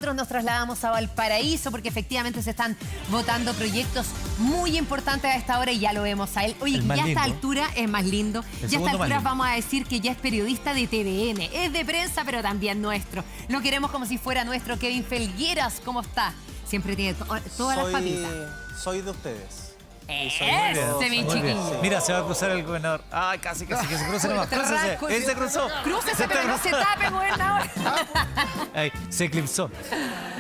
Nosotros nos trasladamos a Valparaíso porque efectivamente se están votando proyectos muy importantes a esta hora y ya lo vemos a él. Oye, ya a esta altura es más lindo. Ya a esta altura vamos a decir que ya es periodista de TVN. Es de prensa, pero también nuestro. Lo queremos como si fuera nuestro. Kevin Felgueras, ¿cómo está? Siempre tiene todas las papitas. Soy de ustedes. ¡Ese, mi chiquillo! Mira, se va a cruzar el gobernador. Ay, casi que se cruza nomás. Crúcese. Él se cruzó. Crúcese, pero no se tape, gobernador. Ay, se eclipsó.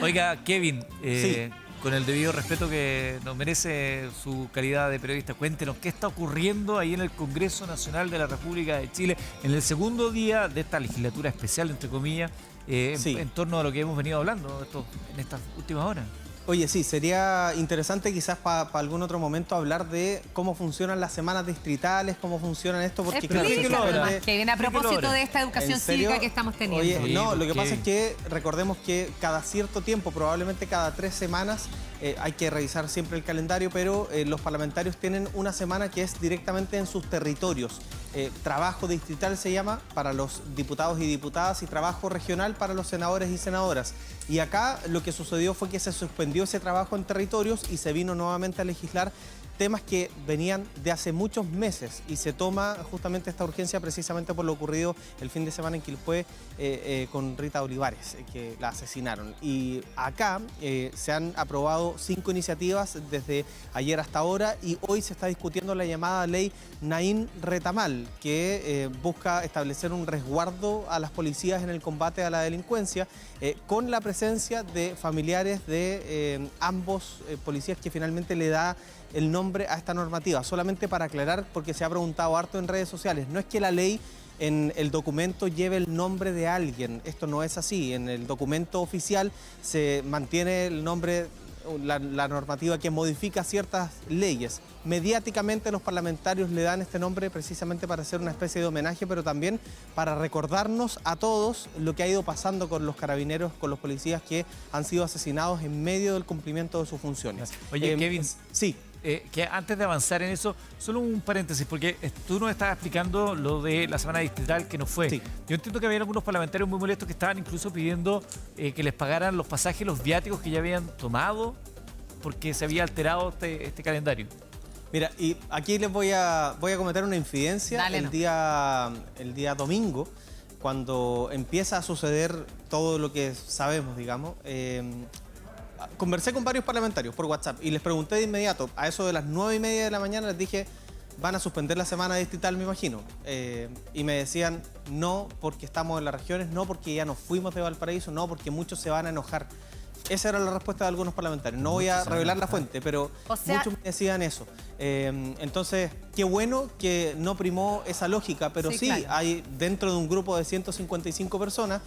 Oiga, Kevin, Sí. con el debido respeto que nos merece su calidad de periodista, cuéntenos qué está ocurriendo ahí en el Congreso Nacional de la República de Chile en el segundo día de esta legislatura especial, entre comillas, en torno a lo que hemos venido hablando en estas últimas horas. Oye, sí, sería interesante quizás para algún otro momento hablar de cómo funcionan las semanas distritales, cómo funcionan esto, porque claro, que viene a propósito de esta educación cívica que estamos teniendo. Oye, sí, no, lo que pasa es que recordemos que cada cierto tiempo, probablemente cada 3 semanas, hay que revisar siempre el calendario, pero los parlamentarios tienen una semana que es directamente en sus territorios. Trabajo distrital se llama para los diputados y diputadas y trabajo regional para los senadores y senadoras. Y acá lo que sucedió fue que se suspendió ese trabajo en territorios y se vino nuevamente a legislar temas que venían de hace muchos meses y se toma justamente esta urgencia precisamente por lo ocurrido el fin de semana en Quilpué con Rita Olivares, que la asesinaron. Y acá se han aprobado 5 iniciativas desde ayer hasta ahora y hoy se está discutiendo la llamada ley Naim Retamal, que busca establecer un resguardo a las policías en el combate a la delincuencia con la presencia de familiares de ambos policías que finalmente le da el nombre a esta normativa. Solamente para aclarar, porque se ha preguntado harto en redes sociales, no es que la ley en el documento lleve el nombre de alguien, esto no es así. En el documento oficial se mantiene el nombre, la normativa que modifica ciertas leyes. Mediáticamente los parlamentarios le dan este nombre precisamente para hacer una especie de homenaje, pero también para recordarnos a todos lo que ha ido pasando con los carabineros, con los policías que han sido asesinados en medio del cumplimiento de sus funciones. Oye, Kevin. Sí. Que antes de avanzar en eso, solo un paréntesis, porque tú nos estabas explicando lo de la semana distrital que no fue. Sí. Yo entiendo que había algunos parlamentarios muy molestos que estaban incluso pidiendo que les pagaran los pasajes, los viáticos que ya habían tomado, porque se había alterado este calendario. Mira, y aquí les voy a cometer una infidencia. Dale, el día domingo, cuando empieza a suceder todo lo que sabemos, digamos, conversé con varios parlamentarios por WhatsApp y les pregunté de inmediato, a eso de las 9:30 de la mañana, les dije, van a suspender la semana distrital, me imagino. Y me decían, no porque estamos en las regiones, no porque ya nos fuimos de Valparaíso, no porque muchos se van a enojar. Esa era la respuesta de algunos parlamentarios. No voy a revelar la fuente, pero muchos me decían eso. Entonces, qué bueno que no primó esa lógica, pero sí, claro, hay dentro de un grupo de 155 personas,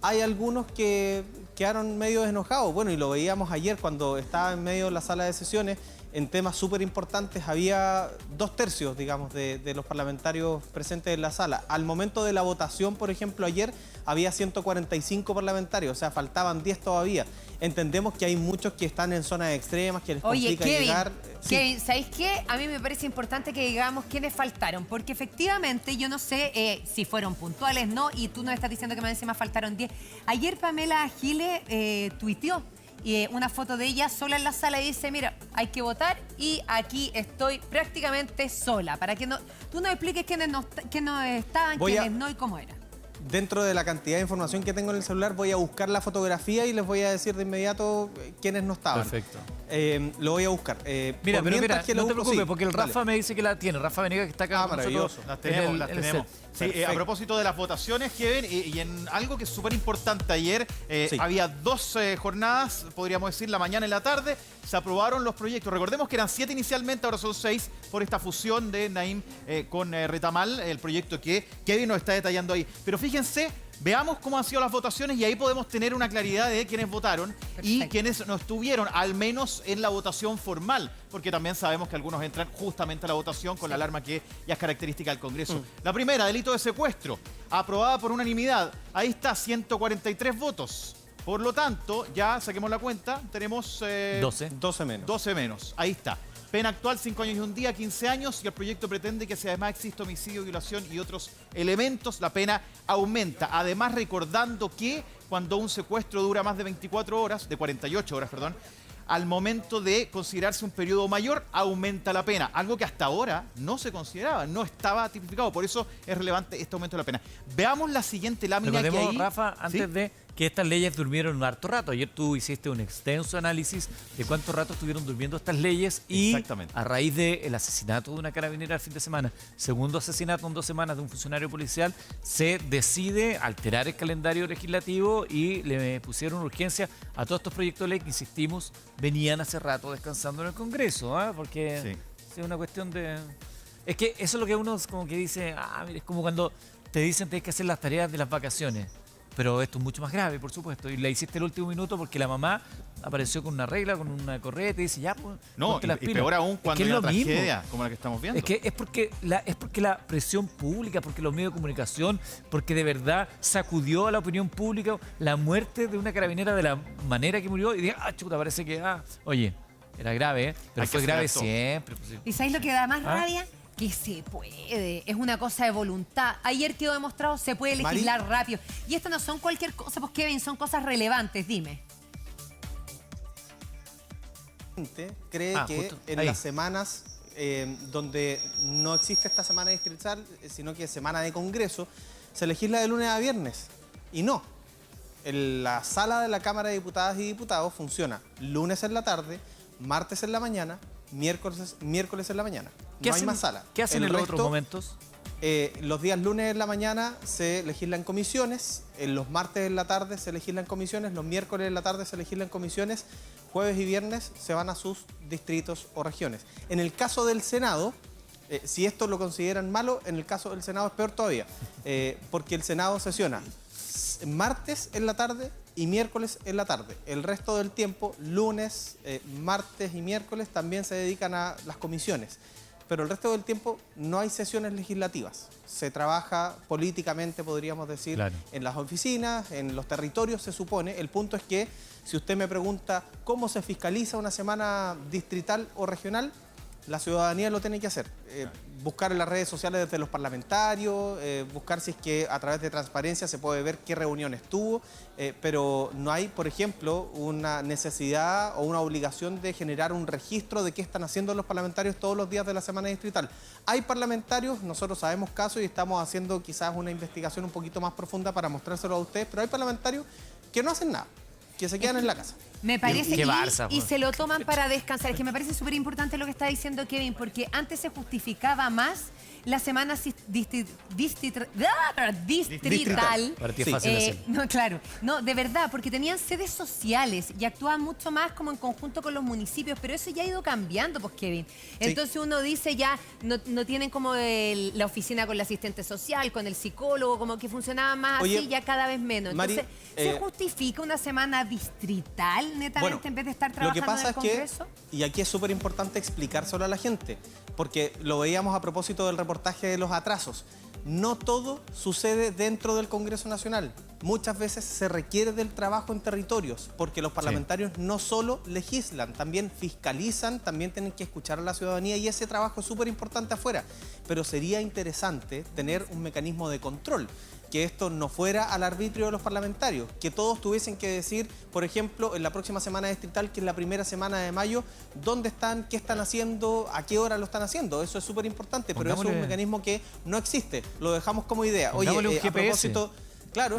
hay algunos que quedaron medio enojados. Bueno, y lo veíamos ayer cuando estaba en medio de la sala de sesiones, en temas súper importantes, había 2/3, digamos, de los parlamentarios presentes en la sala. Al momento de la votación, por ejemplo, ayer había 145 parlamentarios, o sea, faltaban 10 todavía. Entendemos que hay muchos que están en zonas extremas, que les complica llegar. Kevin, ¿sabéis qué? A mí me parece importante que digamos quiénes faltaron, porque efectivamente yo no sé si fueron puntuales, ¿no? Y tú nos estás diciendo que más encima faltaron 10. Ayer Pamela Giles tuiteó una foto de ella sola en la sala y dice, mira, hay que votar y aquí estoy prácticamente sola. Para que tú nos expliques quiénes no estaban, quiénes no y cómo era. Dentro de la cantidad de información que tengo en el celular, voy a buscar la fotografía y les voy a decir de inmediato quiénes no estaban. Perfecto. Lo voy a buscar. Mira, pero mira, no te preocupes, porque el Rafa dale. Me dice que la tiene. Rafa Venegas, que está acá con nosotros. Las tenemos, las tenemos. Sí, a propósito de las votaciones, Kevin, y en algo que es súper importante, ayer había 2 jornadas, podríamos decir, la mañana y la tarde, se aprobaron los proyectos. Recordemos que eran 7 inicialmente, ahora son 6 por esta fusión de Naim con Retamal, el proyecto que Kevin nos está detallando ahí. Pero fíjense, veamos cómo han sido las votaciones y ahí podemos tener una claridad de quiénes votaron. Perfecto. Y quiénes no estuvieron, al menos en la votación formal, porque también sabemos que algunos entran justamente a la votación con la alarma que ya es característica del Congreso. La primera, delito de secuestro, aprobada por unanimidad. Ahí está, 143 votos. Por lo tanto, ya saquemos la cuenta, tenemos 12 menos. 12 menos, ahí está. Pena actual, 5 años y un día, 15 años, y el proyecto pretende que si además existe homicidio, violación y otros elementos, la pena aumenta. Además, recordando que cuando un secuestro dura más de 24 horas, de 48 horas, perdón, al momento de considerarse un periodo mayor, aumenta la pena. Algo que hasta ahora no se consideraba, no estaba tipificado. Por eso es relevante este aumento de la pena. Veamos la siguiente lámina que Recordemos, ahí... Rafa, antes ¿Sí? de que estas leyes durmieron un harto rato. Ayer tú hiciste un extenso análisis de cuánto rato estuvieron durmiendo estas leyes y Exactamente. a raíz del asesinato de una carabinera el fin de semana, segundo asesinato en 2 semanas de un funcionario policial, se decide alterar el calendario legislativo y le pusieron urgencia a todos estos proyectos de ley que, insistimos, venían hace rato descansando en el Congreso, ¿ah? Porque Sí. es una cuestión de... Es que eso es lo que uno como que dice, mira, es como cuando te dicen que tienes que hacer las tareas de las vacaciones. Pero esto es mucho más grave, por supuesto. Y la hiciste el último minuto porque la mamá apareció con una regla, con una correa y te dice, ya, pues, No, ponte las y pilas. peor aún Es cuando que hay es una lo mismo. tragedia como la que estamos viendo. Es porque la presión pública, porque los medios de comunicación, porque de verdad sacudió a la opinión pública la muerte de una carabinera de la manera que murió. Y dije, chuta, parece que, oye, era grave, ¿eh? Pero Hay que fue grave acelerar todo. siempre. Pues, sí. ¿Y sabéis lo que da más rabia? Que se puede, es una cosa de voluntad. Ayer quedó demostrado, se puede legislar rápido. Y esto no son cualquier cosa, pues Kevin, son cosas relevantes, dime. Cree que justo en ahí. las semanas donde no existe esta semana distrital, sino que semana de Congreso, se legisla de lunes a viernes. Y no. La sala de la Cámara de Diputadas y Diputados funciona lunes en la tarde, martes en la mañana, miércoles en la mañana. No hay más sala. ¿Qué hacen El en los resto, otros momentos? Los días lunes en la mañana se legislan comisiones, los martes en la tarde se legislan comisiones, los miércoles en la tarde se legislan comisiones, jueves y viernes se van a sus distritos o regiones. En el caso del Senado, si esto lo consideran malo, en el caso del Senado es peor todavía, porque el Senado sesiona martes en la tarde y miércoles en la tarde. El resto del tiempo, lunes, martes y miércoles, también se dedican a las comisiones. Pero el resto del tiempo no hay sesiones legislativas. Se trabaja políticamente, podríamos decir, Claro. en las oficinas, en los territorios, se supone. El punto es que, si usted me pregunta cómo se fiscaliza una semana distrital o regional, la ciudadanía lo tiene que hacer. Buscar en las redes sociales desde los parlamentarios, buscar si es que a través de transparencia se puede ver qué reuniones tuvo, pero no hay, por ejemplo, una necesidad o una obligación de generar un registro de qué están haciendo los parlamentarios todos los días de la semana distrital. Hay parlamentarios, nosotros sabemos casos y estamos haciendo quizás una investigación un poquito más profunda para mostrárselo a ustedes, pero hay parlamentarios que no hacen nada, que se quedan en la casa. Me parece Qué Barça, y pues. se lo toman para descansar. Es que me parece súper importante lo que está diciendo Kevin, porque antes se justificaba más la semana distrital. Para ti es Sí. fácil hacerlo. No, claro. No, de verdad, porque tenían sedes sociales y actuaban mucho más como en conjunto con los municipios, pero eso ya ha ido cambiando, pues, Kevin. Entonces uno dice ya, no tienen como la oficina con el asistente social, con el psicólogo, como que funcionaba más Oye, así, ya cada vez menos. Mari, Entonces, ¿se justifica una semana distrital, netamente, en vez de estar lo que trabajando pasa en el es que, Congreso? y aquí es súper importante explicárselo a la gente, porque lo veíamos a propósito del reportaje de los atrasos. No todo sucede dentro del Congreso Nacional. Muchas veces se requiere del trabajo en territorios, porque los parlamentarios no solo legislan, también fiscalizan, también tienen que escuchar a la ciudadanía y ese trabajo es súper importante afuera. Pero sería interesante tener un mecanismo de control, que esto no fuera al arbitrio de los parlamentarios, que todos tuviesen que decir, por ejemplo, en la próxima semana distrital, que es la primera semana de mayo, dónde están, qué están haciendo, a qué hora lo están haciendo. Eso es súper importante, pero eso es un mecanismo que no existe. Lo dejamos como idea. Oye, Pongámosle un a GPS. propósito, claro,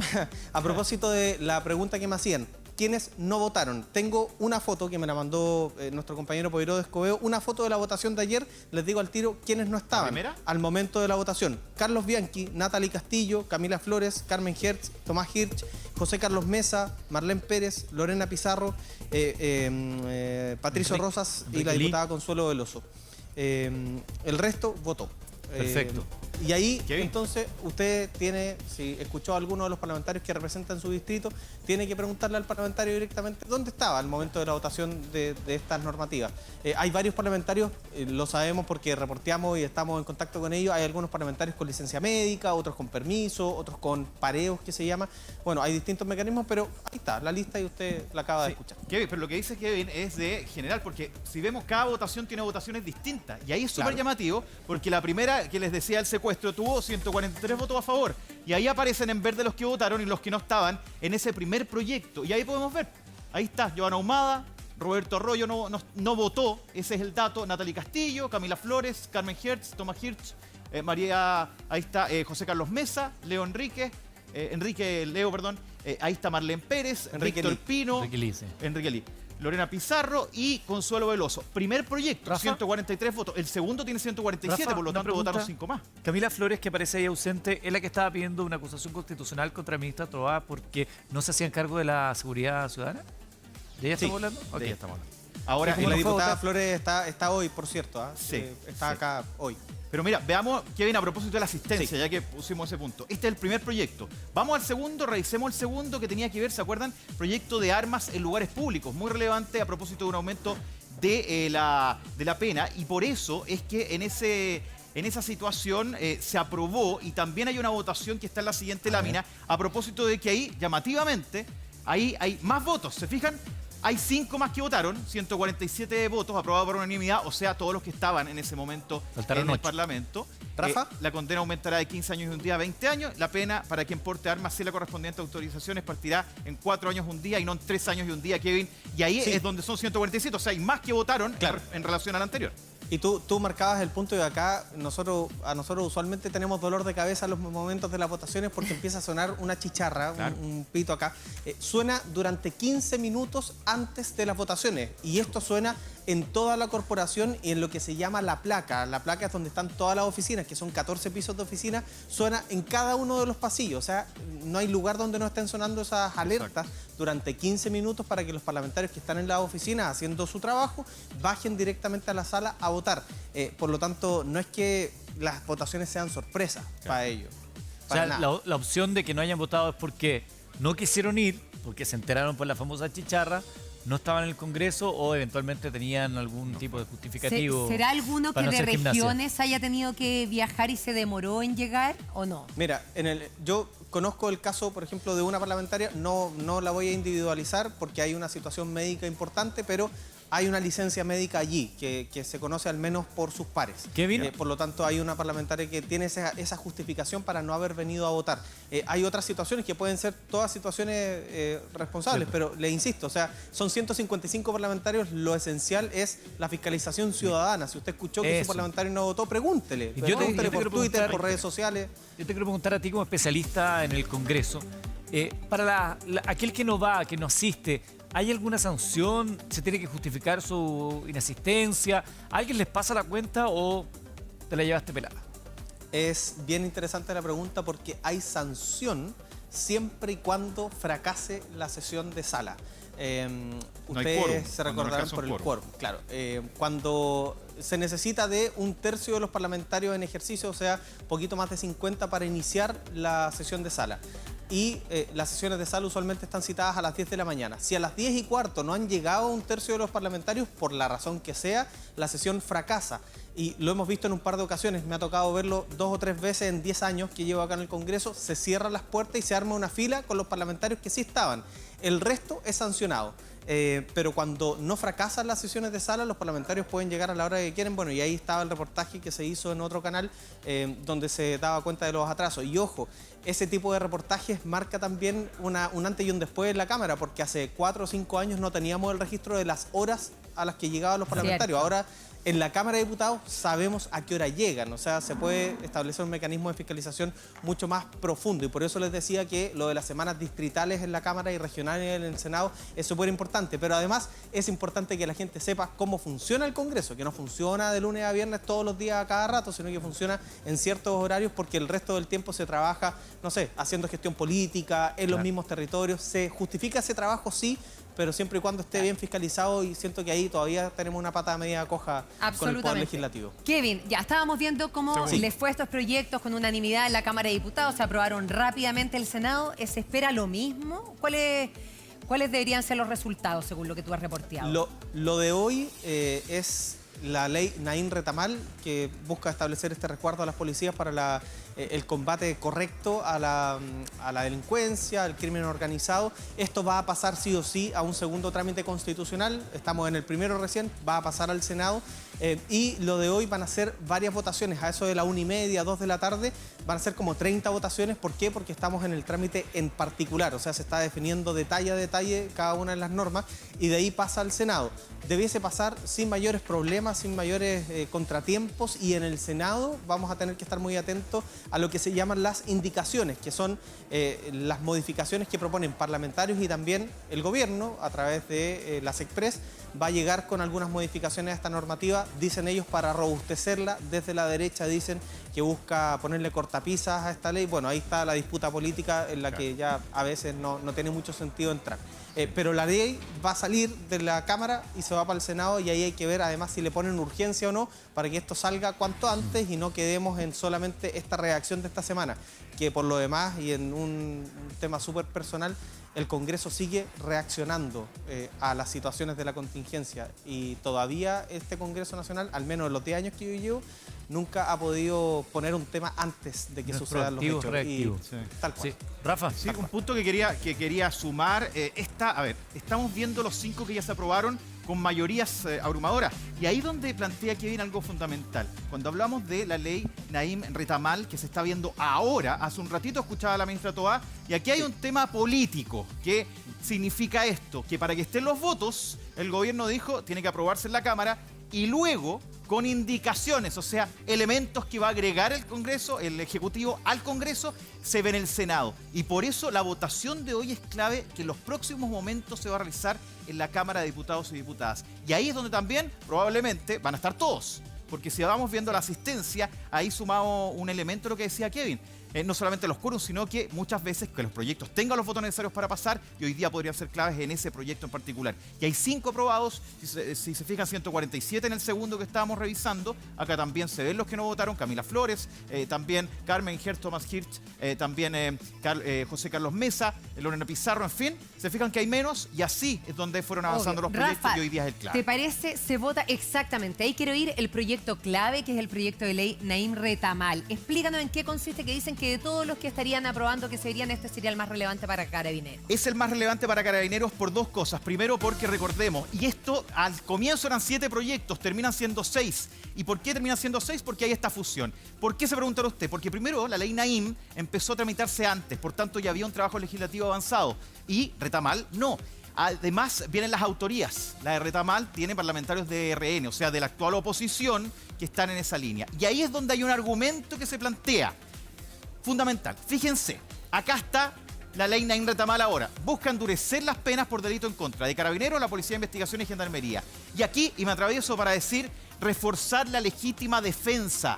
a propósito de la pregunta que me hacían, ¿quiénes no votaron? Tengo una foto que me la mandó nuestro compañero Poiró de Escobedo, una foto de la votación de ayer. Les digo al tiro quiénes no estaban primera? al momento de la votación. Carlos Bianchi, Natalie Castillo, Camila Flores, Carmen Hertz, Tomás Hirsch, José Carlos Mesa, Marlene Pérez, Lorena Pizarro, Patricio Rosas y la Enrique Lee. diputada Consuelo Veloso. El resto votó. Perfecto. Y ahí, Qué bien. entonces, usted tiene, si escuchó a alguno de los parlamentarios que representan su distrito, tiene que preguntarle al parlamentario directamente dónde estaba al momento de la votación de estas normativas. Hay varios parlamentarios, lo sabemos porque reporteamos y estamos en contacto con ellos. Hay algunos parlamentarios con licencia médica, otros con permiso, otros con pareos, que se llama. Bueno, hay distintos mecanismos, pero ahí está la lista y usted la acaba de escuchar. Kevin, pero lo que dice Kevin es de general, porque si vemos cada votación tiene votaciones distintas. Y ahí es súper Claro. llamativo, porque la primera que les decía el secuestro tuvo 143 votos a favor. Y ahí aparecen en verde los que votaron y los que no estaban en ese primer proyecto. Y ahí podemos ver, ahí está Joana Ahumada, Roberto Arroyo no votó, ese es el dato, Natalie Castillo, Camila Flores, Carmen Hertz, Tomás Hirsch, María, ahí está José Carlos Mesa, Leo Enrique, ahí está Marlene Pérez, Enrique Víctor Lee. Pino, Enrique Lee, sí. Enrique Lee, Lorena Pizarro y Consuelo Veloso. Primer proyecto, Rafa. 143 votos. El segundo tiene 147, Rafa, por lo una tanto pregunta. votaron 5 más. Camila Flores, que aparece ahí ausente, es la que estaba pidiendo una acusación constitucional contra el ministro Toá porque no se hacían cargo de la seguridad ciudadana. ¿De ella estamos hablando? Ok, de ella. estamos hablando. Ahora, Y la no fue diputada votar? Flores está hoy, por cierto. ¿Ah? Sí, Está sí. acá hoy. pero mira, veamos, Kevin, a propósito de la asistencia, Sí. ya que pusimos ese punto. Este es el primer proyecto. Vamos al segundo, revisemos el segundo que tenía que ver, ¿se acuerdan? Proyecto de armas en lugares públicos, muy relevante a propósito de un aumento de la pena. Y por eso es que en esa situación se aprobó y también hay una votación que está en la siguiente lámina a propósito de que ahí, llamativamente, ahí hay más votos, ¿se fijan? Hay 5 más que votaron, 147 votos aprobados por unanimidad, o sea, todos los que estaban en ese momento Faltaron en el 8. Parlamento. Rafa. La condena aumentará de 15 años y un día a 20 años. La pena para quien porte armas sin la correspondiente autorizaciones partirá en 4 años un día y no en 3 años y un día, Kevin. Y ahí Sí. es donde son 147, o sea, hay más que votaron Claro. en relación al anterior. Y tú marcabas el punto de acá, a nosotros usualmente tenemos dolor de cabeza en los momentos de las votaciones porque empieza a sonar una chicharra, Claro. un pito acá. Suena durante 15 minutos antes de las votaciones y esto suena en toda la corporación y en lo que se llama la placa. La placa es donde están todas las oficinas, que son 14 pisos de oficina, suena en cada uno de los pasillos. O sea, no hay lugar donde no estén sonando esas alertas durante 15 minutos para que los parlamentarios que están en las oficinas haciendo su trabajo bajen directamente a la sala a votar. Por lo tanto, no es que las votaciones sean sorpresa para ellos. O sea, Para nada. la opción de que no hayan votado es porque no quisieron ir, porque se enteraron por la famosa chicharra, no estaban en el Congreso o eventualmente tenían algún tipo de justificativo. ¿Será alguno que para no de hacer gimnasia. regiones haya tenido que viajar y se demoró en llegar o no? Mira, yo conozco el caso, por ejemplo, de una parlamentaria, no la voy a individualizar porque hay una situación médica importante, pero hay una licencia médica allí que se conoce al menos por sus pares. Kevin. Por lo tanto, hay una parlamentaria que tiene esa justificación para no haber venido a votar. Hay otras situaciones que pueden ser todas situaciones responsables, pero le insisto, o sea, son 155 parlamentarios, lo esencial es la fiscalización ciudadana. Si usted escuchó que Eso. su parlamentario no votó, pregúntele. Yo te Pregúntele por quiero Twitter, preguntar- por redes sociales. Yo te quiero preguntar a ti como especialista en el Congreso, para aquel que no va, que no asiste, ¿hay alguna sanción? ¿Se tiene que justificar su inasistencia? ¿A alguien les pasa la cuenta o te la llevaste pelada? Es bien interesante la pregunta porque hay sanción siempre y cuando fracase la sesión de sala. No hay quórum, Ustedes se cuando no recordarán alcanza por un el quórum. quórum, claro. Cuando se necesita de 1/3 de los parlamentarios en ejercicio, o sea, poquito más de 50 para iniciar la sesión de sala. Y las sesiones de sala usualmente están citadas a las 10 de la mañana. Si a las 10:15 no han llegado 1/3 de los parlamentarios, por la razón que sea, la sesión fracasa. Y lo hemos visto en un par de ocasiones, me ha tocado verlo 2 o 3 veces en 10 años que llevo acá en el Congreso, se cierran las puertas y se arma una fila con los parlamentarios que sí estaban. El resto es sancionado. Pero cuando no fracasan las sesiones de sala, los parlamentarios pueden llegar a la hora que quieren. Bueno, y ahí estaba el reportaje que se hizo en otro canal donde se daba cuenta de los atrasos. Y ojo, ese tipo de reportajes marca también un antes y un después en la Cámara, porque hace 4 o 5 años no teníamos el registro de las horas a las que llegaban los parlamentarios. Cierto. Ahora, en la Cámara de Diputados sabemos a qué hora llegan, o sea, se puede establecer un mecanismo de fiscalización mucho más profundo y por eso les decía que lo de las semanas distritales en la Cámara y regionales en el Senado es súper importante, pero además es importante que la gente sepa cómo funciona el Congreso, que no funciona de lunes a viernes todos los días a cada rato, sino que funciona en ciertos horarios porque el resto del tiempo se trabaja no sé, haciendo gestión política en los mismos territorios. Se justifica ese trabajo, sí, pero siempre y cuando esté bien fiscalizado, y siento que ahí todavía tenemos una pata media coja con el Poder Legislativo. Kevin, ya estábamos viendo cómo les fue a estos proyectos con unanimidad en la Cámara de Diputados, se aprobaron rápidamente el Senado. ¿Se espera lo mismo? ¿Cuáles deberían ser los resultados según lo que tú has reporteado? Lo de hoy es la ley Naim Retamal, que busca establecer este resguardo a las policías para el combate correcto a la delincuencia, al crimen organizado. Esto va a pasar sí o sí a un segundo trámite constitucional. Estamos en el primero recién, va a pasar al Senado. Y lo de hoy van a ser varias votaciones. A eso de la 1:30, 2 de la tarde, van a ser como 30 votaciones. ¿Por qué? Porque estamos en el trámite en particular. O sea, se está definiendo detalle a detalle cada una de las normas y de ahí pasa al Senado. Debiese pasar sin mayores problemas, sin mayores contratiempos, y en el Senado vamos a tener que estar muy atentos a lo que se llaman las indicaciones, que son las modificaciones que proponen parlamentarios y también el gobierno a través de las Express. Va a llegar con algunas modificaciones a esta normativa, dicen ellos, para robustecerla. Desde la derecha dicen que busca ponerle cortapisas a esta ley. Bueno, ahí está la disputa política en la que ya a veces no tiene mucho sentido entrar. Pero la ley va a salir de la Cámara y se va para el Senado, y ahí hay que ver además si le ponen urgencia o no para que esto salga cuanto antes y no quedemos en solamente esta reacción de esta semana, que por lo demás, y en un tema súper personal, el Congreso sigue reaccionando a las situaciones de la contingencia, y todavía este Congreso Nacional, al menos en los 10 años que yo llevo, nunca ha podido poner un tema antes de que sucedan los hechos. Tal cual. Sí. Rafa. Sí, un punto que quería sumar. Estamos viendo los 5 que ya se aprobaron con mayorías abrumadoras. Y ahí donde plantea que viene algo fundamental. Cuando hablamos de la ley Naim Retamal, que se está viendo ahora, hace un ratito escuchaba a la ministra Toá, y aquí hay un tema político. ¿Qué significa esto? Que para que estén los votos, el gobierno dijo, tiene que aprobarse en la Cámara, y luego, con indicaciones, o sea, elementos que va a agregar el Congreso, el Ejecutivo al Congreso, se ve en el Senado. Y por eso la votación de hoy es clave, que en los próximos momentos se va a realizar en la Cámara de Diputados y Diputadas. Y ahí es donde también probablemente van a estar todos. Porque si vamos viendo la asistencia, ahí sumamos un elemento, lo que decía Kevin. No solamente los quórums, sino que muchas veces que los proyectos tengan los votos necesarios para pasar, y hoy día podrían ser claves en ese proyecto en particular. Y hay 5 aprobados, si se fijan, 147 en el segundo que estábamos revisando. Acá también se ven los que no votaron: Camila Flores, también Carmen Hertz, Tomás Hirsch, también José Carlos Mesa, Lorena Pizarro, en fin. Se fijan que hay menos, y así es donde fueron avanzando los proyectos. Rafa, y hoy día es el clave. ¿te parece? Se vota exactamente. Ahí quiero ir el proyecto clave, que es el proyecto de ley Naim Retamal. Explícanos en qué consiste, que dicen que de todos los que estarían aprobando que serían, este sería el más relevante para Carabineros. Es el más relevante para Carabineros por 2 cosas. Primero, porque recordemos, y esto al comienzo eran 7 proyectos, terminan siendo 6. ¿Y por qué terminan siendo 6? Porque hay esta fusión. ¿Por qué, se preguntará usted? Porque primero la ley Naim empezó a tramitarse antes, por tanto ya había un trabajo legislativo avanzado, y Retamal no. Además, vienen las autorías. La de Retamal tiene parlamentarios de RN, o sea, de la actual oposición, que están en esa línea. Y ahí es donde hay un argumento que se plantea fundamental. Fíjense, acá está la ley Naim Retamal ahora. Busca endurecer las penas por delito en contra de Carabineros, la Policía de Investigación y Gendarmería. Y aquí, y me atravieso para decir, reforzar la legítima defensa.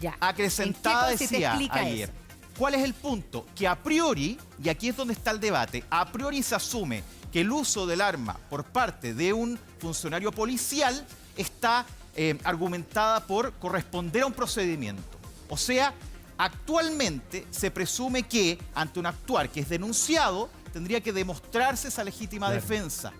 Ya. Acrecentada, decía ayer. ¿Cuál es el punto? Que a priori, y aquí es donde está el debate, a priori se asume que el uso del arma por parte de un funcionario policial está argumentada por corresponder a un procedimiento. O sea, actualmente se presume que ante un actuar que es denunciado, tendría que demostrarse esa legítima defensa.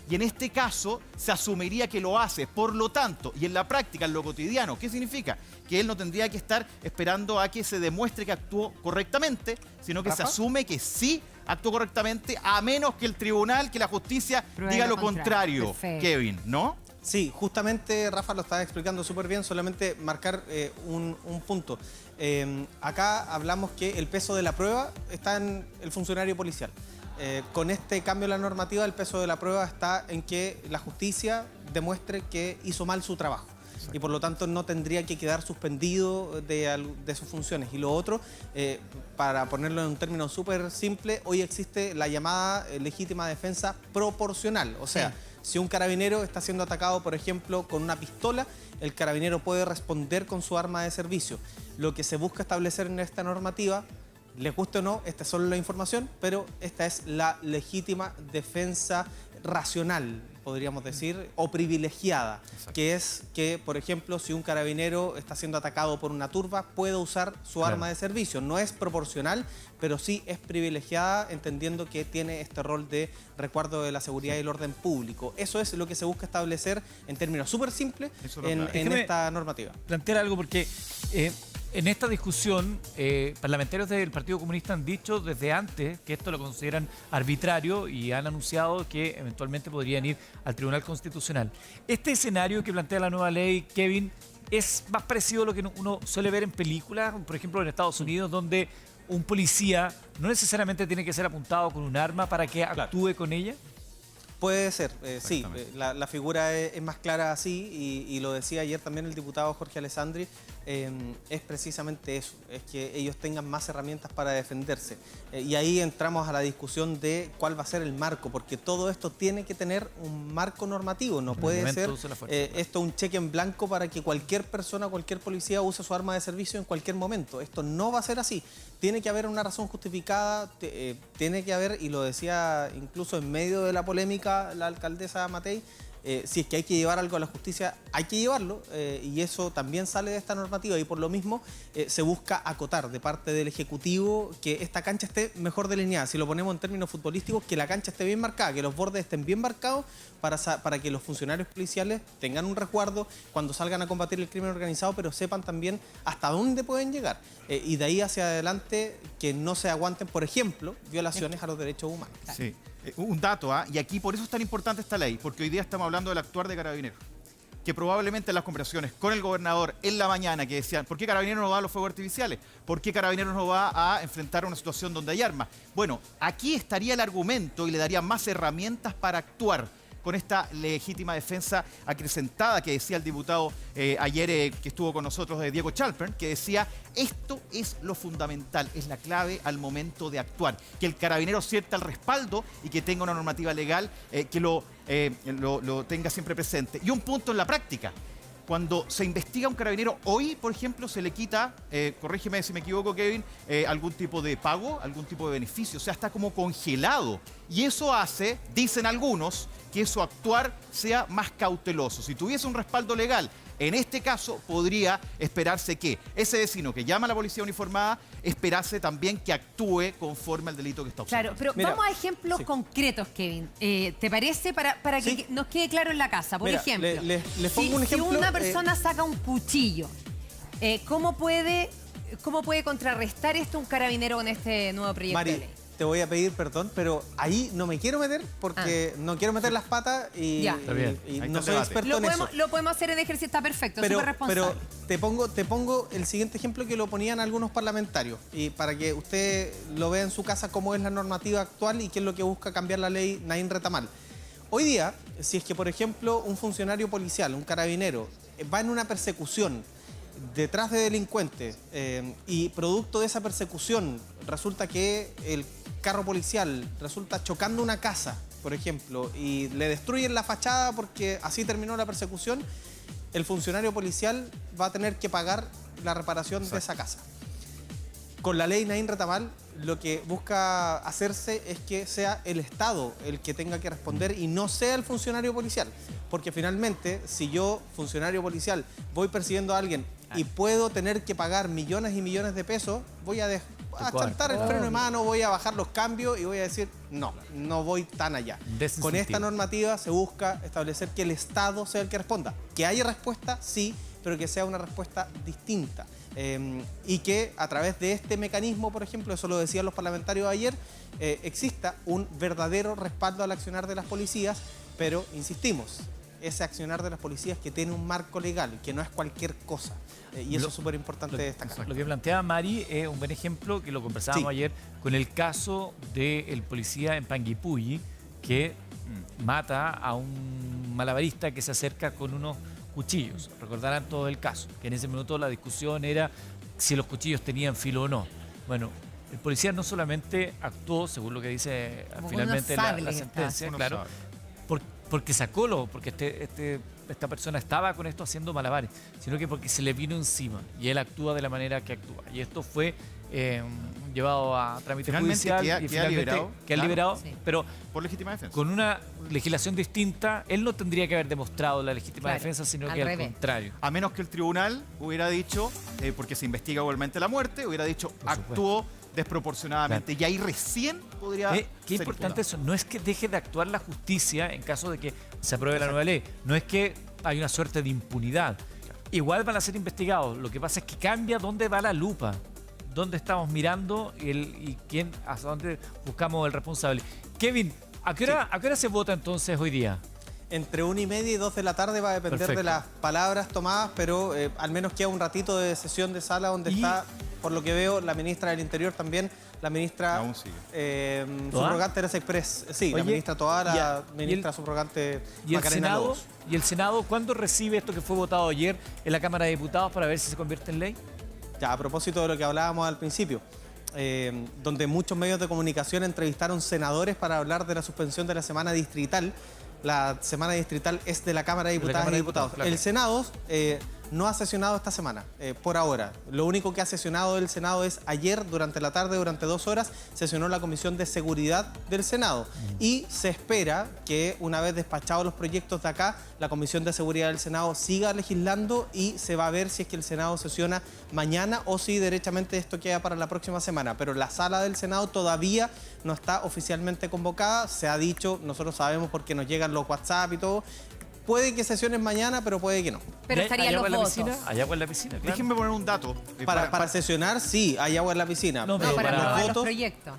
Y en este caso se asumiría que lo hace. Por lo tanto, y en la práctica, en lo cotidiano, ¿qué significa? Que él no tendría que estar esperando a que se demuestre que actuó correctamente, sino que se asume que sí actuó correctamente, a menos que el tribunal, que la justicia diga lo contrario. Kevin, ¿no? Sí, justamente Rafa lo estaba explicando súper bien, solamente marcar un punto. Acá hablamos que el peso de la prueba está en el funcionario policial. Con este cambio de la normativa, el peso de la prueba está en que la justicia demuestre que hizo mal su trabajo. Exacto. Y por lo tanto no tendría que quedar suspendido de sus funciones. Y lo otro, para ponerlo en un término súper simple, hoy existe la llamada legítima defensa proporcional. O sea, si un carabinero está siendo atacado, por ejemplo, con una pistola, el carabinero puede responder con su arma de servicio. Lo que se busca establecer en esta normativa, les guste o no, esta es solo la información, pero esta es la legítima defensa racional, podríamos decir, o privilegiada, que es que, por ejemplo, si un carabinero está siendo atacado por una turba, puede usar su arma de servicio. No es proporcional, pero sí es privilegiada, entendiendo que tiene este rol de resguardo de la seguridad y el orden público. Eso es lo que se busca establecer en términos súper simples en esta normativa. Plantear algo porque en esta discusión parlamentarios del Partido Comunista han dicho desde antes que esto lo consideran arbitrario y han anunciado que eventualmente podrían ir al Tribunal Constitucional. Este escenario que plantea la nueva ley, Kevin, es más parecido a lo que uno suele ver en películas, por ejemplo en Estados Unidos, donde un policía no necesariamente tiene que ser apuntado con un arma para que actúe con ella. Puede ser, sí, la figura es más clara así y lo decía ayer también el diputado Jorge Alessandri, es precisamente eso, es que ellos tengan más herramientas para defenderse. Y ahí entramos a la discusión de cuál va a ser el marco, porque todo esto tiene que tener un marco normativo, no puede ser esto un cheque en blanco para que cualquier persona, cualquier policía use su arma de servicio en cualquier momento. Esto no va a ser así. Tiene que haber una razón justificada, tiene que haber, y lo decía incluso en medio de la polémica la alcaldesa Matei, si es que hay que llevar algo a la justicia, hay que llevarlo, y eso también sale de esta normativa, y por lo mismo se busca acotar de parte del Ejecutivo que esta cancha esté mejor delineada. Si lo ponemos en términos futbolísticos, que la cancha esté bien marcada, que los bordes estén bien marcados para que los funcionarios policiales tengan un resguardo cuando salgan a combatir el crimen organizado, pero sepan también hasta dónde pueden llegar. Y de ahí hacia adelante que no se aguanten, por ejemplo, violaciones a los derechos humanos. Sí. Un dato, y aquí por eso es tan importante esta ley, porque hoy día estamos hablando del actuar de Carabineros, que probablemente en las conversaciones con el gobernador en la mañana que decían, ¿por qué Carabineros no va a los fuegos artificiales? ¿Por qué Carabineros no va a enfrentar una situación donde hay armas? Bueno, aquí estaría el argumento y le daría más herramientas para actuar con esta legítima defensa acrecentada que decía el diputado ayer que estuvo con nosotros, Diego Chalpern, que decía, esto es lo fundamental, es la clave al momento de actuar, que el carabinero sienta el respaldo y que tenga una normativa legal que lo tenga siempre presente. Y un punto en la práctica. Cuando se investiga a un carabinero, hoy, por ejemplo, se le quita, corrígeme si me equivoco, Kevin, algún tipo de pago, algún tipo de beneficio. O sea, está como congelado. Y eso hace, dicen algunos, que su actuar sea más cauteloso. Si tuviese un respaldo legal, en este caso podría esperarse que ese vecino que llama a la policía uniformada esperase también que actúe conforme al delito que está observando. Claro, pero vamos a ejemplos concretos, Kevin. ¿Te parece? Para que nos quede claro en la casa. Por ejemplo, les pongo un ejemplo. Si una persona saca un cuchillo, ¿cómo puede contrarrestar esto un carabinero con este nuevo proyecto de ley? Te voy a pedir perdón, pero ahí no me quiero meter porque no quiero meter las patas y no soy experto en eso. Lo podemos hacer en ejercicio, está perfecto, súper responsable. Pero te pongo el siguiente ejemplo que lo ponían algunos parlamentarios y para que usted lo vea en su casa cómo es la normativa actual y qué es lo que busca cambiar la ley Naín Retamal. Hoy día, si es que, por ejemplo, un funcionario policial, un carabinero, va en una persecución detrás de delincuentes y producto de esa persecución resulta que el carro policial resulta chocando una casa, por ejemplo, y le destruyen la fachada porque así terminó la persecución, el funcionario policial va a tener que pagar la reparación de esa casa. Con la ley Naín Retamal, lo que busca hacerse es que sea el Estado el que tenga que responder y no sea el funcionario policial. Porque finalmente, si yo, funcionario policial, voy persiguiendo a alguien y puedo tener que pagar millones y millones de pesos, voy a chantar el freno de mano, voy a bajar los cambios y voy a decir, no voy tan allá. Con esta normativa se busca establecer que el Estado sea el que responda. Que haya respuesta, sí, pero que sea una respuesta distinta. Y que a través de este mecanismo, por ejemplo, eso lo decían los parlamentarios ayer, exista un verdadero respaldo al accionar de las policías, pero insistimos, ese accionar de las policías que tiene un marco legal, que no es cualquier cosa. Y eso es súper importante destacar. Lo que planteaba Mari es un buen ejemplo que lo conversábamos ayer con el caso del policía en Panguipulli que mata a un malabarista que se acerca con unos cuchillos. Recordarán todo el caso, que en ese minuto la discusión era si los cuchillos tenían filo o no. Bueno, el policía no solamente actuó, según lo que dice finalmente la sentencia, claro, porque sacó porque este esta persona estaba con esto haciendo malabares, sino que porque se le vino encima y él actúa de la manera que actúa. Y esto fue llevado a trámite Finalmente judicial queda y finalmente liberado, queda claro. liberado, Sí. pero Por legítima defensa. con una legislación distinta, él no tendría que haber demostrado la legítima Claro, defensa, sino al que al revés. contrario. A menos que el tribunal hubiera dicho, porque se investiga igualmente la muerte, hubiera dicho supuesto. actuó desproporcionadamente. Y ahí recién podría Qué ser importante imputado. eso. No es que deje de actuar la justicia en caso de que se apruebe la nueva ley. No es que hay una suerte de impunidad. Igual van a ser investigados. Lo que pasa es que cambia dónde va la lupa. Dónde estamos mirando y quién, hasta dónde buscamos el responsable. Kevin, ¿a qué hora se vota entonces hoy día? Entre 1:30 y 2 de la tarde va a depender Perfecto. de las palabras tomadas, pero al menos queda un ratito de sesión de sala donde está, por lo que veo, la ministra del Interior también, la ministra Aún sigue. subrogante Teresa Express. Sí, la Oye, ministra Toá, la y ministra subrogante ¿Y el Macarena Senado? Lobos. ¿Y el Senado cuándo recibe esto que fue votado ayer en la Cámara de Diputados para ver si se convierte en ley? Ya, a propósito de lo que hablábamos al principio, donde muchos medios de comunicación entrevistaron senadores para hablar de la suspensión de la semana distrital. La semana distrital es de la Cámara de Diputadas y Diputados. claro. El Senado no ha sesionado esta semana, por ahora. Lo único que ha sesionado el Senado es ayer, durante la tarde, durante 2 horas, sesionó la Comisión de Seguridad del Senado. Y se espera que una vez despachados los proyectos de acá, la Comisión de Seguridad del Senado siga legislando y se va a ver si es que el Senado sesiona mañana o si derechamente esto queda para la próxima semana. Pero la sala del Senado todavía no está oficialmente convocada. Se ha dicho, nosotros sabemos porque nos llegan los WhatsApp y todo. Puede que sesionen mañana, pero puede que no. Pero ¿Y estarían hay los agua en la votos. piscina? ¿Hay agua en la piscina? Claro. Déjenme poner un dato. Para sesionar, sí, hay agua en la piscina. No, No, pero para para aprobar los votos, proyectos.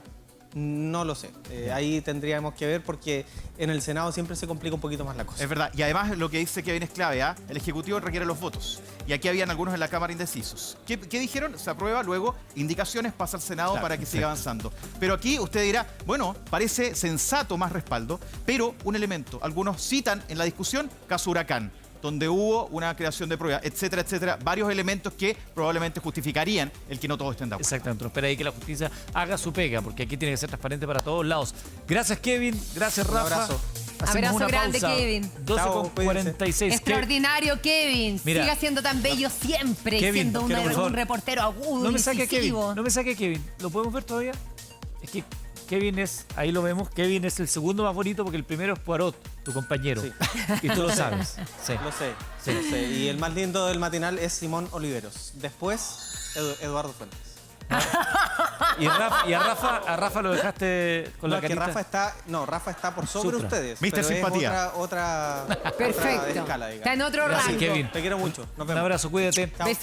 no lo sé. Ahí tendríamos que ver porque en el Senado siempre se complica un poquito más la cosa. Es verdad. Y además lo que dice Kevin es clave. ¿Ah? El Ejecutivo requiere los votos. Y aquí habían algunos en la Cámara indecisos. ¿Qué dijeron? Se aprueba, luego indicaciones, pasa al Senado Claro, para que siga avanzando. Pero aquí usted dirá, bueno, parece sensato más respaldo, pero un elemento. Algunos citan en la discusión caso Huracán, donde hubo una creación de pruebas, etcétera, etcétera. Varios elementos que probablemente justificarían el que no todos estén de acuerdo. Exactamente, espera ahí que la justicia haga su pega, porque aquí tiene que ser transparente para todos lados. Gracias, Kevin. Gracias, Un Rafa. abrazo. Hacemos Abrazo una grande, pausa. Kevin. 12:46. Extraordinario, Kevin. Mira. Siga siendo tan bello siempre, Kevin, siendo quiero, por favor, un reportero agudo, No me saque a Kevin, incisivo. no me saque a Kevin. ¿Lo podemos ver todavía? Es que Kevin es, ahí lo vemos, Kevin es el segundo más bonito porque el primero es Poirot, tu compañero. Sí. Y tú lo sabes. Sí. Lo sé, Sí. lo sé. Y el más lindo del matinal es Simón Oliveros. Después, Eduardo Fuentes. Y a Rafa lo dejaste con No, la es que carita. Rafa está por sobre Supra. ustedes. Mister pero es Simpatía. otra Perfecto. escala, digamos. Está en otro Gracias, rango. Kevin. Te quiero mucho. Nos Un vemos. abrazo, cuídate. Chao. Besito.